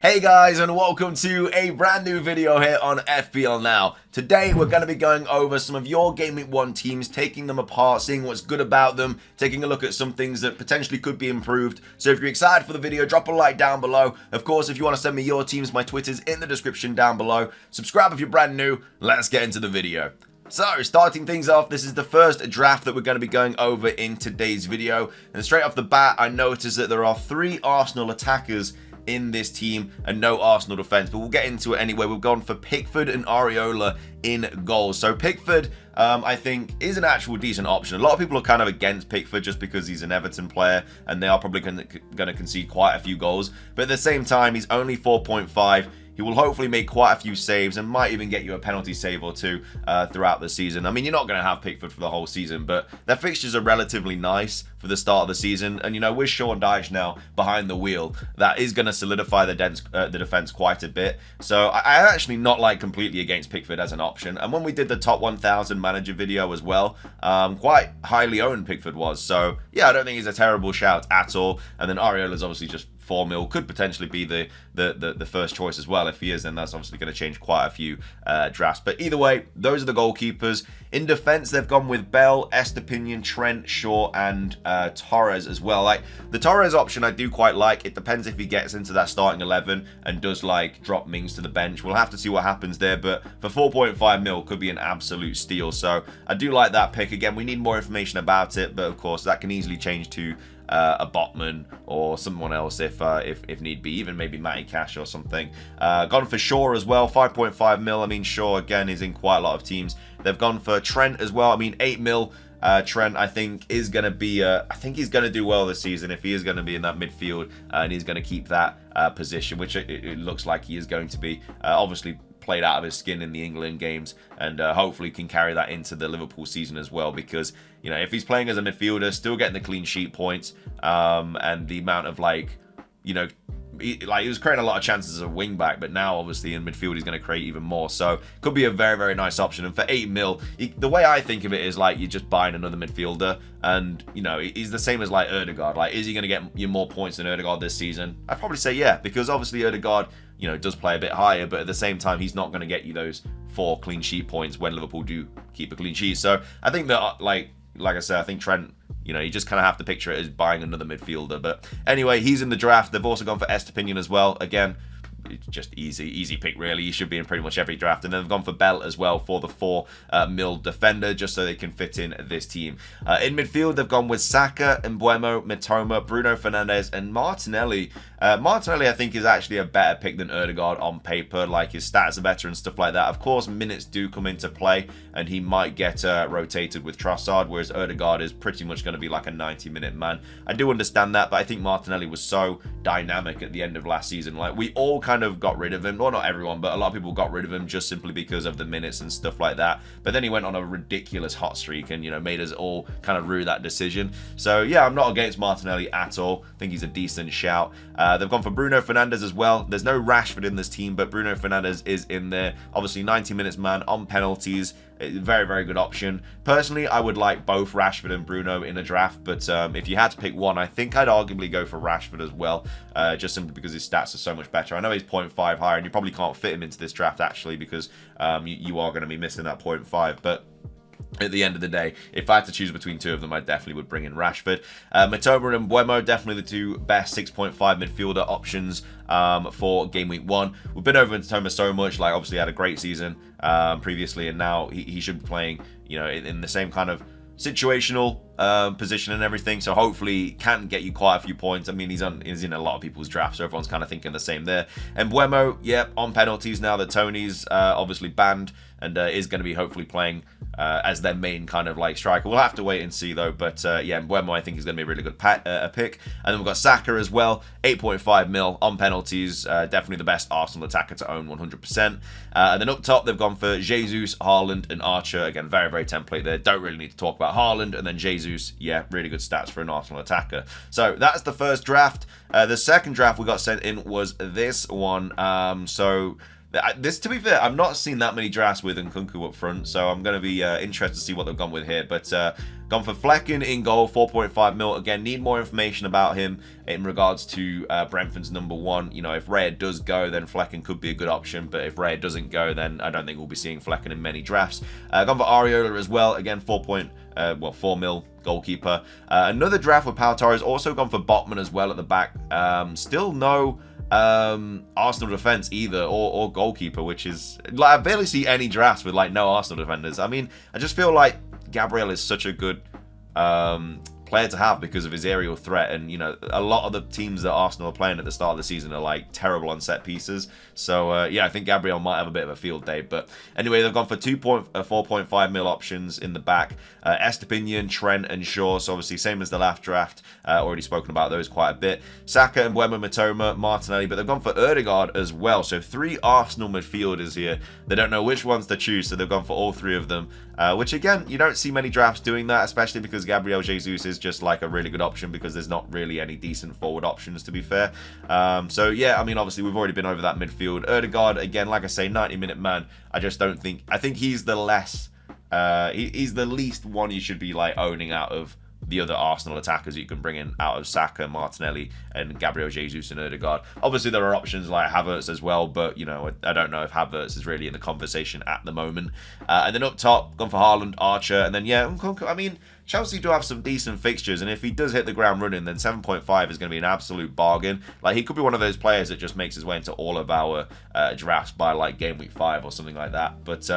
Hey guys, and welcome to a brand new video here on FPL Now. Today we're going to be going over some of your Game Week 1 teams, taking them apart, seeing what's good about them, taking a look at some things that potentially could be improved. So if you're excited for the video, drop a like down below. Of course, if you want to send me your teams, my Twitter's in the description down below. Subscribe if you're brand new. Let's get into the video. So, starting things off, this is the first draft that we're going to be going over in today's video. And straight off the bat, I noticed that there are 3 Arsenal attackers in this team and no Arsenal defense, but we'll get into it anyway. We've gone for Pickford and Areola in goals. So Pickford, I think, is an actual decent option. A lot of people are kind of against Pickford just because he's an Everton player and they are probably going to concede quite a few goals. But at the same time, he's only 4.5. He will hopefully make quite a few saves and might even get you a penalty save or two throughout the season. I mean, you're not going to have Pickford for the whole season, but their fixtures are relatively nice for the start of the season. And, you know, with Sean Dyche now behind the wheel, that is going to solidify the defense quite a bit. So I'm actually not like completely against Pickford as an option. And when we did the top 1,000 manager video as well, quite highly owned Pickford was. So, yeah, I don't think he's a terrible shout at all. And then Areola's obviously just 4 mil, could potentially be the first choice as well. If he is, then that's obviously going to change quite a few drafts. But either way, those are the goalkeepers. In defense, they've gone with Bell, Estepinian, Trent, Shaw, and Torres as well. Like the Torres option, I do quite like. It depends if he gets into that starting 11 and does like drop Mings to the bench. We'll have to see what happens there. But for 4.5 mil, could be an absolute steal. So I do like that pick. Again, we need more information about it, but of course that can easily change to a Botman or someone else if need be, even maybe Matty Cash or something. Gone for Shaw as well, 5.5 mil. I mean, Shaw again is in quite a lot of teams. They've gone for Trent as well. I mean, 8 mil. Trent, I think, is going to be, I think he's going to do well this season if he is going to be in that midfield and he's going to keep that position, which it looks like he is going to be. Obviously played out of his skin in the England games and hopefully can carry that into the Liverpool season as well, because, you know, if he's playing as a midfielder, still getting the clean sheet points and the amount of, like, you know, he was creating a lot of chances as a wing back, but now obviously in midfield he's going to create even more. So could be a very, very nice option. And for 8 mil, the way I think of it is like you're just buying another midfielder, and you know he's the same as like Ødegaard. Like, is he going to get you more points than Ødegaard this season? I'd probably say yeah, because obviously Ødegaard, you know, does play a bit higher, but at the same time he's not going to get you those 4 clean sheet points when Liverpool do keep a clean sheet. So I think that like I said, I think Trent, you know, you just kind of have to picture it as buying another midfielder. But anyway, he's in the draft. They've also gone for Estepinian as well. Again, it's just easy pick, really. He should be in pretty much every draft. And then they've gone for Bell as well for the 4 mil defender, just so they can fit in this team. In midfield, they've gone with Saka, Mbeumo, Mitoma, Bruno Fernandes, and Martinelli. Martinelli, I think, is actually a better pick than Ødegaard on paper. Like, his stats are better and stuff like that. Of course, minutes do come into play, and he might get rotated with Trossard, whereas Ødegaard is pretty much going to be like a 90-minute man. I do understand that, but I think Martinelli was so dynamic at the end of last season. Like, we all kind of got rid of him. Well, not everyone, but a lot of people got rid of him just simply because of the minutes and stuff like that. But then he went on a ridiculous hot streak and, you know, made us all kind of rue that decision. So, yeah, I'm not against Martinelli at all. I think he's a decent shout. They've gone for Bruno Fernandes as well. There's no Rashford in this team, but Bruno Fernandes is in there. Obviously, 90 minutes man on penalties. Very, very good option. Personally, I would like both Rashford and Bruno in a draft, but if you had to pick one, I think I'd arguably go for Rashford as well, just simply because his stats are so much better. I know he's 0.5 higher, and you probably can't fit him into this draft, actually, because you are going to be missing that 0.5, but at the end of the day, if I had to choose between 2 of them, I definitely would bring in Rashford. Mitoma and Mbeumo, definitely the 2 best 6.5 midfielder options for Game Week 1. We've been over Mitoma so much. Like, obviously had a great season previously, and now he should be playing, you know, in the same kind of situational position and everything, so hopefully can get you quite a few points. I mean, he's in a lot of people's drafts, so everyone's kind of thinking the same there. And Mbeumo, yeah, on penalties now that Tony's obviously banned, and is going to be hopefully playing as their main kind of like striker. We'll have to wait and see though, but yeah, Mbeumo I think is going to be a really good pick. And then we've got Saka as well, 8.5 mil on penalties, definitely the best Arsenal attacker to own 100%. And then up top they've gone for Jesus, Haaland, and Archer. Again, very, very template there. Don't really need to talk about Haaland. And then Jesus, yeah, really good stats for an Arsenal attacker. So that's the first draft. The second draft we got sent in was this one. So This, to be fair, I've not seen that many drafts with Nkunku up front, so I'm going to be interested to see what they've gone with here. But gone for Flecken in goal, 4.5 mil. Again, need more information about him in regards to Brentford's number one. You know, if Raya does go, then Flecken could be a good option. But if Raya doesn't go, then I don't think we'll be seeing Flecken in many drafts. Gone for Areola as well. Again, 4 mil goalkeeper. Another draft with Pau Torres. Also gone for Botman as well at the back. Still no Arsenal defense either, or goalkeeper, which is like I barely see any drafts with like no Arsenal defenders. I mean, I just feel like Gabriel is such a good player to have because of his aerial threat, and you know, a lot of the teams that Arsenal are playing at the start of the season are like terrible on set pieces. So yeah, I think Gabriel might have a bit of a field day. But anyway, they've gone for 4.5 mil options in the back. Estepinian, Trent and Shaw, so obviously same as the last draft. Already spoken about those quite a bit. Saka and Mbeumo, Mitoma, Martinelli, but they've gone for Ødegaard as well. So 3 Arsenal midfielders here. They don't know which ones to choose, so they've gone for all 3 of them. Which again, you don't see many drafts doing that, especially because Gabriel Jesus is just like a really good option because there's not really any decent forward options, to be fair. So yeah, I mean, obviously we've already been over that midfield. Ødegaard, again, like I say, 90-minute man. I just don't think, I think he's the less, he's the least one you should be like owning out of the other Arsenal attackers you can bring in out of Saka, Martinelli, and Gabriel Jesus and Ødegaard. Obviously, there are options like Havertz as well, but, you know, I don't know if Havertz is really in the conversation at the moment. And then up top, gone for Haaland, Archer, and then, yeah, I mean, Chelsea do have some decent fixtures, and if he does hit the ground running, then 7.5 is going to be an absolute bargain. Like, he could be one of those players that just makes his way into all of our drafts by, like, game week 5 or something like that. But,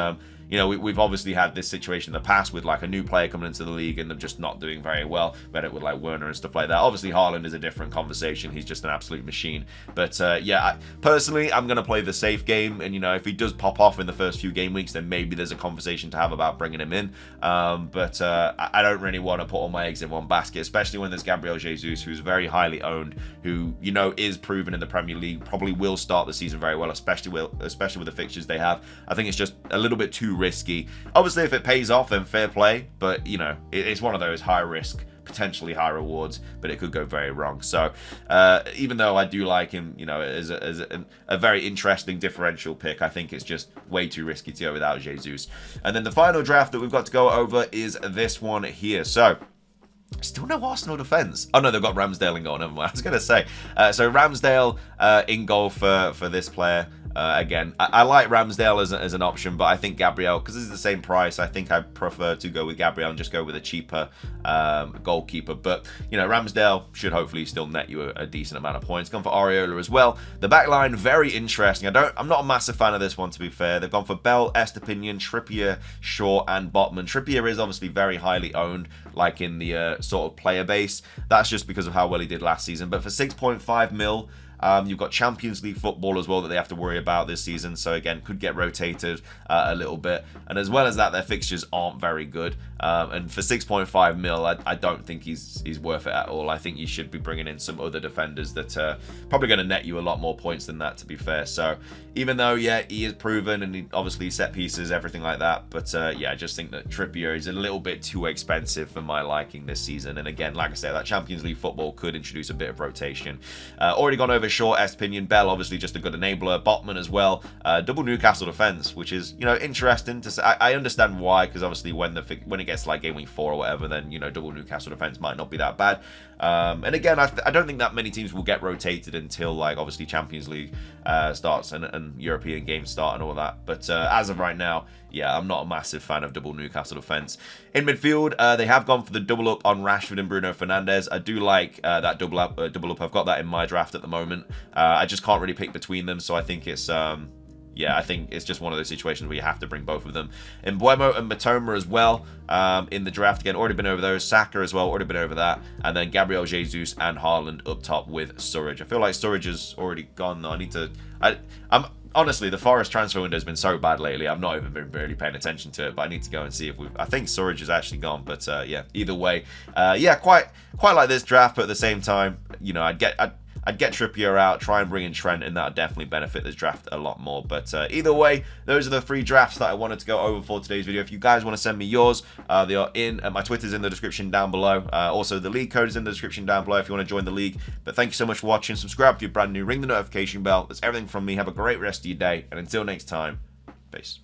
you know, we've obviously had this situation in the past with like a new player coming into the league and them just not doing very well. We had it with like Werner and stuff like that. Obviously, Haaland is a different conversation. He's just an absolute machine. But yeah, personally, I'm going to play the safe game. And, you know, if he does pop off in the first few game weeks, then maybe there's a conversation to have about bringing him in. But I don't really want to put all my eggs in one basket, especially when there's Gabriel Jesus, who's very highly owned, who, you know, is proven in the Premier League, probably will start the season very well, especially with the fixtures they have. I think it's just a little bit too risky. Obviously, if it pays off, then fair play, but you know, it's one of those high risk, potentially high rewards, but it could go very wrong. So even though I do like him, you know, as a very interesting differential pick, I think it's just way too risky to go without Jesus. And then the final draft that we've got to go over is this one here. So still no Arsenal defence. Oh no, they've got Ramsdale in goal. Never mind. I was going to say. So Ramsdale in goal for this player. Again, I like Ramsdale as an option, but I think Gabriel, because this is the same price, I think I prefer to go with Gabriel and just go with a cheaper goalkeeper. But, you know, Ramsdale should hopefully still net you a decent amount of points. Gone for Areola as well. The back line, very interesting. I'm not a massive fan of this one, to be fair. They've gone for Bell, Estepinian, Trippier, Shaw, and Botman. Trippier is obviously very highly owned, like in the sort of player base. That's just because of how well he did last season. But for 6.5 mil, you've got Champions League football as well that they have to worry about this season. So again, could get rotated a little bit. And as well as that, their fixtures aren't very good. And for 6.5 mil, I don't think he's worth it at all. I think you should be bringing in some other defenders that are probably going to net you a lot more points than that, to be fair. So even though, yeah, he is proven and he obviously set pieces, everything like that. But yeah, I just think that Trippier is a little bit too expensive for my liking this season. And again, like I said, that Champions League football could introduce a bit of rotation. Already gone over Shaw, Estepinian, Bell, obviously just a good enabler. Botman as well. Double Newcastle defense, which is, you know, interesting to say. I understand why, because obviously when it gets to like game week 4 or whatever, then, you know, double Newcastle defense might not be that bad. And again, I don't think that many teams will get rotated until like obviously Champions League starts and European games start and all that. But as of right now, yeah, I'm not a massive fan of double Newcastle defense. In midfield, they have gone for the double up on Rashford and Bruno Fernandes. I do like that double up. I've got that in my draft at the moment. I just can't really pick between them, so I think it's yeah, I think it's just one of those situations where you have to bring both of them. Mbeumo and Mitoma as well in the draft. Again, already been over those. Saka as well, already been over that. And then Gabriel Jesus and Haaland up top with Surridge. I feel like Surridge has already gone. I'm honestly, the Forest transfer window has been so bad lately. I've not even been really paying attention to it, but I need to go and see if I think Surridge has actually gone, but yeah, either way, yeah, quite like this draft, but at the same time, you know, I'd get Trippier out, try and bring in Trent, and that would definitely benefit this draft a lot more. But either way, those are the 3 drafts that I wanted to go over for today's video. If you guys want to send me yours, they are in. My Twitter's in the description down below. Also, the league code is in the description down below if you want to join the league. But thank you so much for watching. Subscribe if you're brand new. Ring the notification bell. That's everything from me. Have a great rest of your day. And until next time, peace.